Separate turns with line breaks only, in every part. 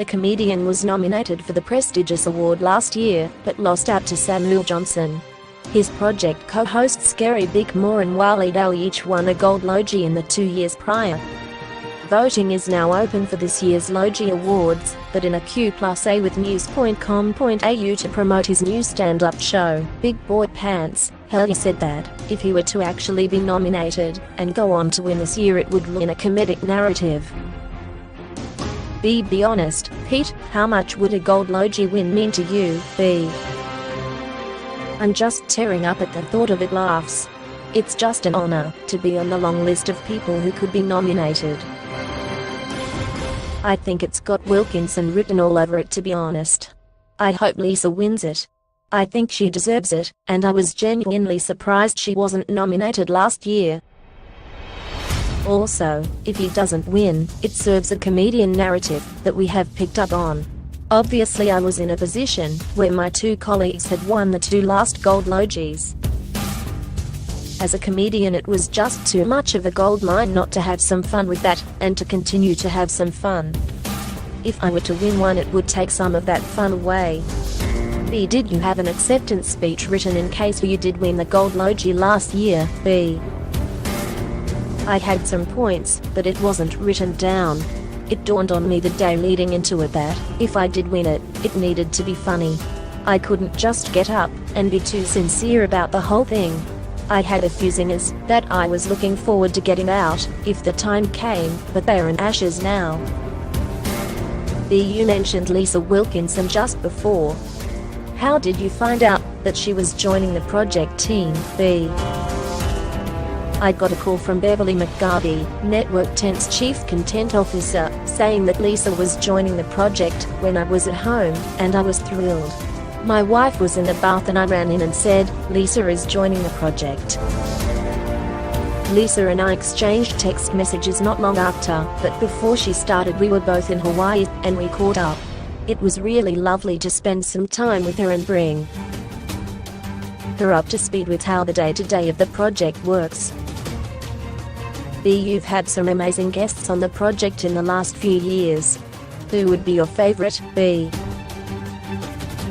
The comedian was nominated for the prestigious award last year, but lost out to Samuel Johnson. His project co-hosts Carrie, Bickmore and Waleed each won a Gold Logie in the 2 years prior. Voting is now open for this year's Logie Awards, but in a Q+A with news.com.au to promote his new stand-up show, Big Boy Pants, Helliar said that, if he were to actually be nominated, and go on to win this year, it would in a comedic narrative. Be honest, Pete, how much would a Gold Logie win mean to you? I'm just tearing up at the thought of it, laughs. It's just an honor to be on the long list of people who could be nominated. I think it's got Wilkinson written all over it, to be honest. I hope Lisa wins it. I think she deserves it, and I was genuinely surprised she wasn't nominated last year. Also, if he doesn't win, it serves a comedian narrative that we have picked up on. Obviously I was in a position where my two colleagues had won the 2 last Gold Logies. As a comedian, it was just too much of a gold mine not to have some fun with that, and to continue to have some fun. If I were to win one, it would take some of that fun away. Did you have an acceptance speech written in case you did win the Gold Logie last year? I had some points, but it wasn't written down. It dawned on me the day leading into it that, if I did win it, it needed to be funny. I couldn't just get up and be too sincere about the whole thing. I had a few zingers that I was looking forward to getting out if the time came, but they're in ashes now. You mentioned Lisa Wilkinson just before. How did you find out that she was joining the project team? I got a call from Beverly McGarvey, Network 10's chief content officer, saying that Lisa was joining the project when I was at home, and I was thrilled. My wife was in the bath and I ran in and said, "Lisa is joining the project." Lisa and I exchanged text messages not long after, but before she started we were both in Hawaii, and we caught up. It was really lovely to spend some time with her and bring her up to speed with how the day-to-day of the project works. You've had some amazing guests on the project in the last few years. Who would be your favorite?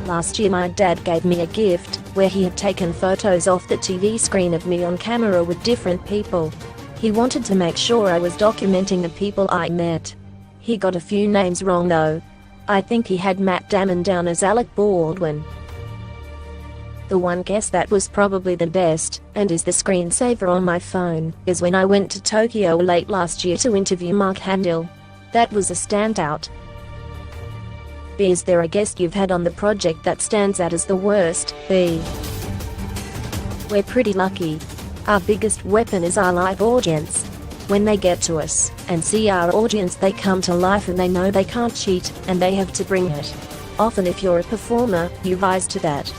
Last year my dad gave me a gift, where he had taken photos off the TV screen of me on camera with different people. He wanted to make sure I was documenting the people I met. He got a few names wrong though. I think he had Matt Damon down as Alec Baldwin. The one guess that was probably the best, and is the screensaver on my phone, is when I went to Tokyo late last year to interview Mark Hamill. That was a standout. Is there a guest you've had on the project that stands out as the worst? We're pretty lucky. Our biggest weapon is our live audience. When they get to us and see our audience, they come to life and they know they can't cheat, and they have to bring it. Often if you're a performer, you rise to that.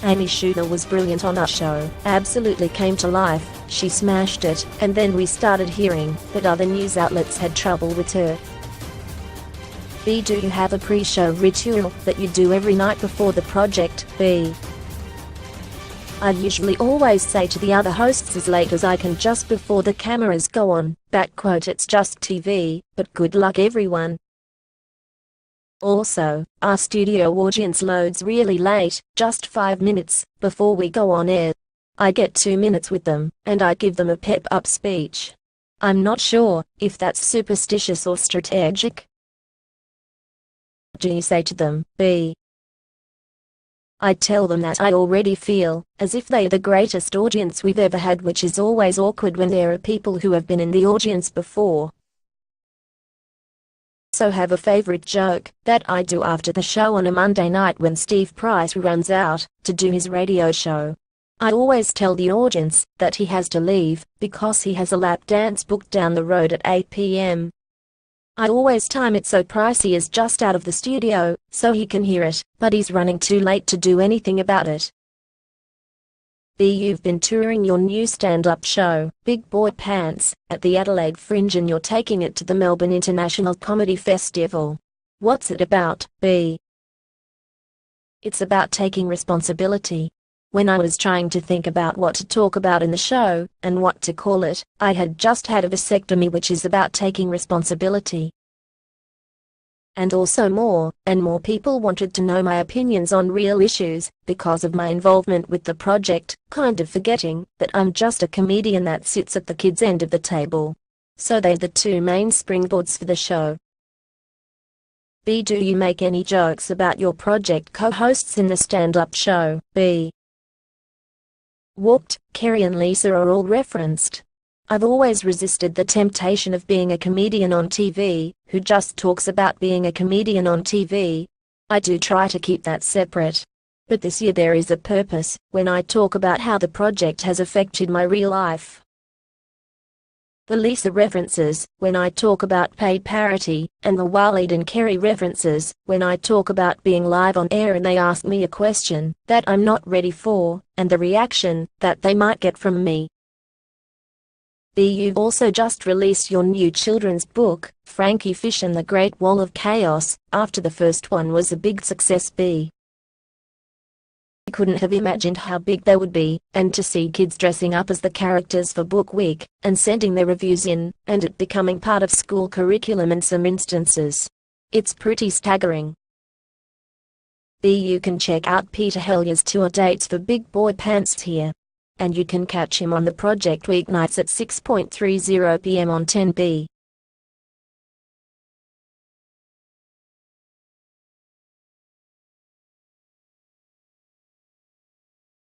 Amy Schumer was brilliant on our show, absolutely came to life, she smashed it, and then we started hearing that other news outlets had trouble with her. Do you have a pre-show ritual that you do every night before the project? I usually always say to the other hosts as late as I can just before the cameras go on, "It's just TV, but good luck everyone." Also, our studio audience loads really late, just 5 minutes before we go on air. I get 2 minutes with them, and I give them a pep-up speech. I'm not sure if that's superstitious or strategic. Do you say to them? I tell them that I already feel as if they're the greatest audience we've ever had, which is always awkward when there are people who have been in the audience before. So have a favorite joke that I do after the show on a Monday night when Steve Price runs out to do his radio show. I always tell the audience that he has to leave because he has a lap dance booked down the road at 8 p.m. I always time it so Pricey is just out of the studio, so he can hear it, but he's running too late to do anything about it. You've been touring your new stand-up show, Big Boy Pants, at the Adelaide Fringe, and you're taking it to the Melbourne International Comedy Festival. What's it about? It's about taking responsibility. When I was trying to think about what to talk about in the show, and what to call it, I had just had a vasectomy, which is about taking responsibility. And also more and more people wanted to know my opinions on real issues because of my involvement with the project, kind of forgetting that I'm just a comedian that sits at the kids' end of the table. So they're the two main springboards for the show. B. Do you make any jokes about your project co-hosts in the stand-up show? B. Warped, Carrie and Lisa are all referenced. I've always resisted the temptation of being a comedian on TV, who just talks about being a comedian on TV. I do try to keep that separate. But this year there is a purpose, when I talk about how the project has affected my real life. The Lisa references, when I talk about paid parity, and the Waleed and Carrie references, when I talk about being live on air and they ask me a question that I'm not ready for, and the reaction that they might get from me. B. You've also just released your new children's book, Frankie Fish and the Great Wall of Chaos, after the first one was a big success. B. I couldn't have imagined how big they would be, and to see kids dressing up as the characters for book week, and sending their reviews in, and it becoming part of school curriculum in some instances. It's pretty staggering. B. You can check out Peter Helliar's tour dates for Big Boy Pants here. And you can catch him on the project weeknights at 6:30 p.m. on 10B.